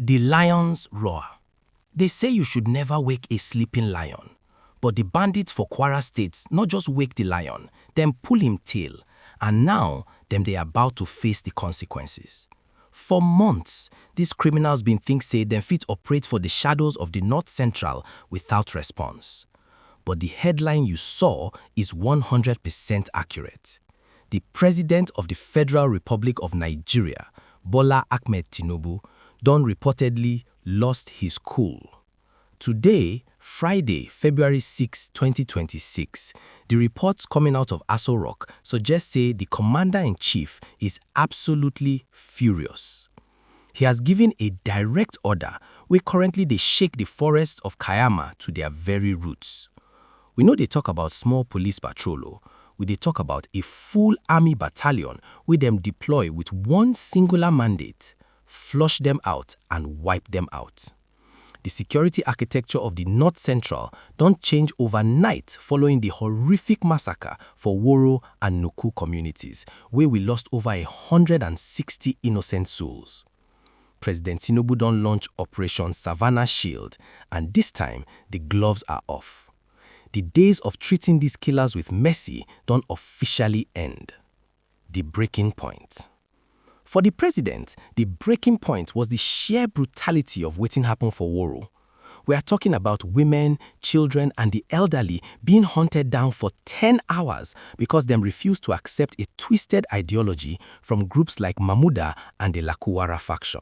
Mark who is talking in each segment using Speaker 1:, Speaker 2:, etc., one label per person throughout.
Speaker 1: The lions roar. They say you should never wake a sleeping lion. But the bandits for Kwara State not just wake the lion, them pull him tail. And now, they about to face the consequences. For months, these criminals been think say them fit operate for the shadows of the North Central without response. But the headline you saw is 100% accurate. The President of the Federal Republic of Nigeria, Bola Ahmed Tinubu, done reportedly lost his cool. Today, Friday, February 6, 2026, the reports coming out of Aso Rock suggest say the Commander-in-Chief is absolutely furious. He has given a direct order where currently they shake the forests of Kayama to their very roots. We know they talk about small police patrol, they talk about a full army battalion where them deploy with one singular mandate, flush them out and wipe them out. The security architecture of the North Central don't change overnight following the horrific massacre for Woro and Nuku communities, where we lost over 160 innocent souls. President Tinubu don't launch Operation Savannah Shield, and this time the gloves are off. The days of treating these killers with mercy don't officially end. The breaking point. For the president, the breaking point was the sheer brutality of Wetin happened for Woro. We are talking about women, children, and the elderly being hunted down for 10 hours because them refused to accept a twisted ideology from groups like Mahmuda and the Lakuwara faction.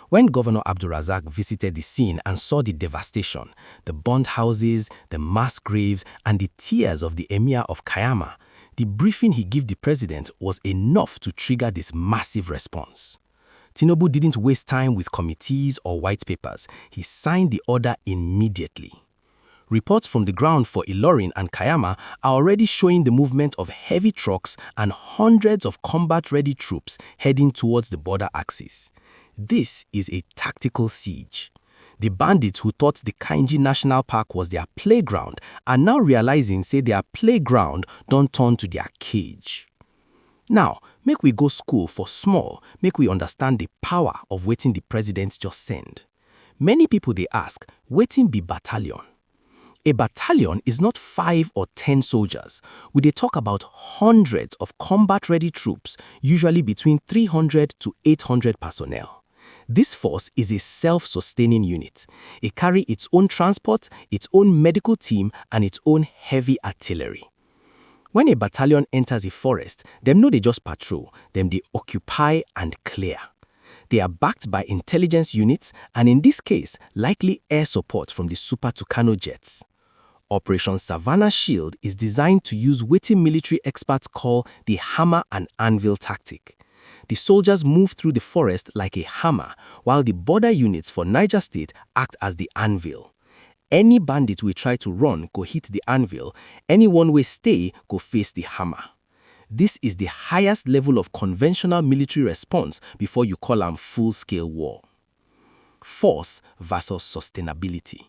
Speaker 1: When Governor Abdulrazak visited the scene and saw the devastation, the burnt houses, the mass graves, and the tears of the Emir of Kayama, the briefing he gave the president was enough to trigger this massive response. Tinubu didn't waste time with committees or white papers. He signed the order immediately. Reports from the ground for Ilorin and Kayama are already showing the movement of heavy trucks and hundreds of combat-ready troops heading towards the border axis. This is a tactical siege. The bandits who thought the Kainji National Park was their playground are now realizing say their playground don't turn to their cage. Now, make we go school for small, make we understand the power of Wetin the president just send. Many people they ask, Wetin be battalion? A battalion is not 5 or 10 soldiers. We dey talk about hundreds of combat-ready troops, usually between 300 to 800 personnel. This force is a self-sustaining unit. It carries its own transport, its own medical team, and its own heavy artillery. When a battalion enters a forest, them no they just patrol, them they occupy and clear. They are backed by intelligence units and in this case, likely air support from the Super Tucano jets. Operation Savannah Shield is designed to use Wetin military experts call the hammer and anvil tactic. The soldiers move through the forest like a hammer, while the border units for Niger State act as the anvil. Any bandit we try to run go hit the anvil, anyone we stay go face the hammer. This is the highest level of conventional military response before you call them full-scale war. Force versus sustainability.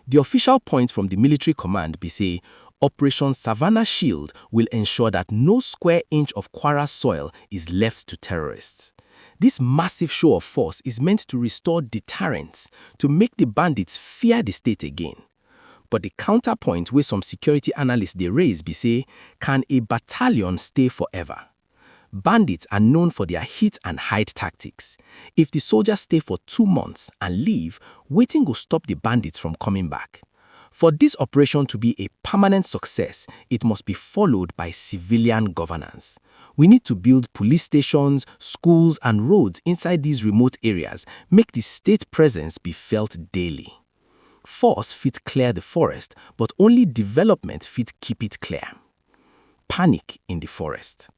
Speaker 1: The official point from the military command be say, Operation Savannah Shield will ensure that no square inch of Kwara soil is left to terrorists. This massive show of force is meant to restore deterrence, to make the bandits fear the state again. But the counterpoint where some security analysts they raise be say, can a battalion stay forever? Bandits are known for their hit and hide tactics. If the soldiers stay for 2 months and leave, Wetin go stop the bandits from coming back. For this operation to be a permanent success, it must be followed by civilian governance. We need to build police stations, schools, and roads inside these remote areas, make the state presence be felt daily. Force fit clear the forest, but only development fit keep it clear. Panic in the forest.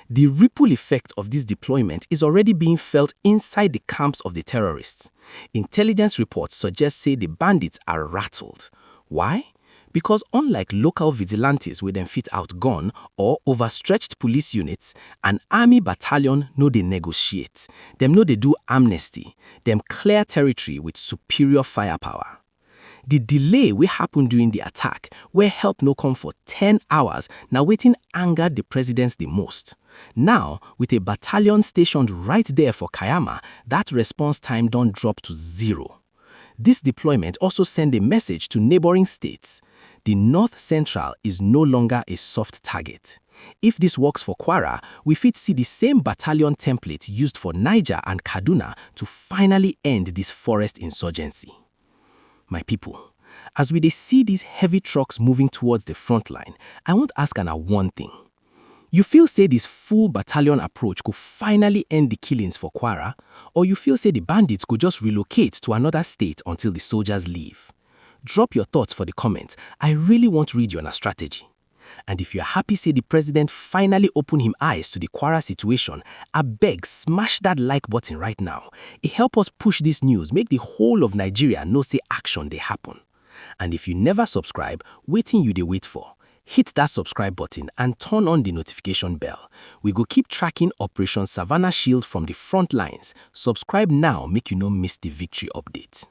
Speaker 1: The ripple effect of this deployment is already being felt inside the camps of the terrorists. Intelligence reports suggest say the bandits are rattled. Why? Because unlike local vigilantes with them fit outgun or overstretched police units, an army battalion no they negotiate. Them no they do amnesty. Them clear territory with superior firepower. The delay we happened during the attack, where help no come for 10 hours, now Wetin angered the presidents the most. Now, with a battalion stationed right there for Kayama, that response time don't drop to 0. This deployment also sent a message to neighboring states. The North Central is no longer a soft target. If this works for Kwara, we fit see the same battalion template used for Niger and Kaduna to finally end this forest insurgency. My people, as we dey see these heavy trucks moving towards the front line, I want ask una one thing. You feel say this full battalion approach could finally end the killings for Kwara, or you feel say the bandits could just relocate to another state until the soldiers leave? Drop your thoughts for the comments. I really want to read your strategy. And if you're happy say the president finally opened him eyes to the Kwara situation, I beg smash that like button right now. It help us push this news, make the whole of Nigeria know say action they happen. And if you never subscribe, wetin you dey wait for? Hit that subscribe button and turn on the notification bell. We go keep tracking Operation Savannah Shield from the front lines. Subscribe now, make you no miss the victory update.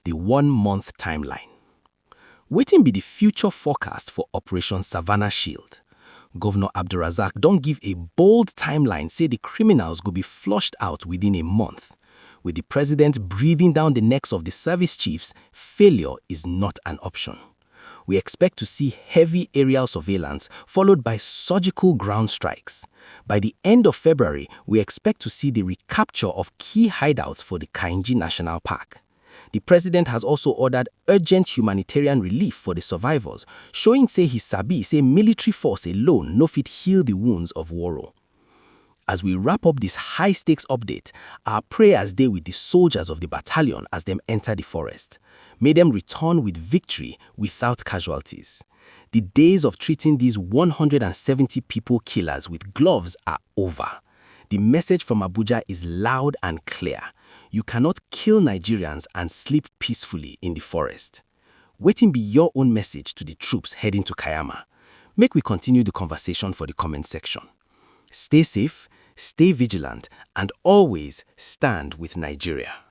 Speaker 1: The 1-month timeline. Wetin be the future forecast for Operation Savannah Shield? Governor Abdulrazak don't give a bold timeline, say the criminals go be flushed out within a month. With the president breathing down the necks of the service chiefs, failure is not an option. We expect to see heavy aerial surveillance followed by surgical ground strikes. By the end of February, we expect to see the recapture of key hideouts for the Kainji National Park. The president has also ordered urgent humanitarian relief for the survivors, showing say he sabi say military force alone no fit heal the wounds of Woro. As we wrap up this high-stakes update, our prayers dey with the soldiers of the battalion as them enter the forest. May them return with victory without casualties. The days of treating these 170 people killers with gloves are over. The message from Abuja is loud and clear. You cannot kill Nigerians and sleep peacefully in the forest. Wetin be your own message to the troops heading to Kayama? Make we continue the conversation for the comment section. Stay safe, stay vigilant, and always stand with Nigeria.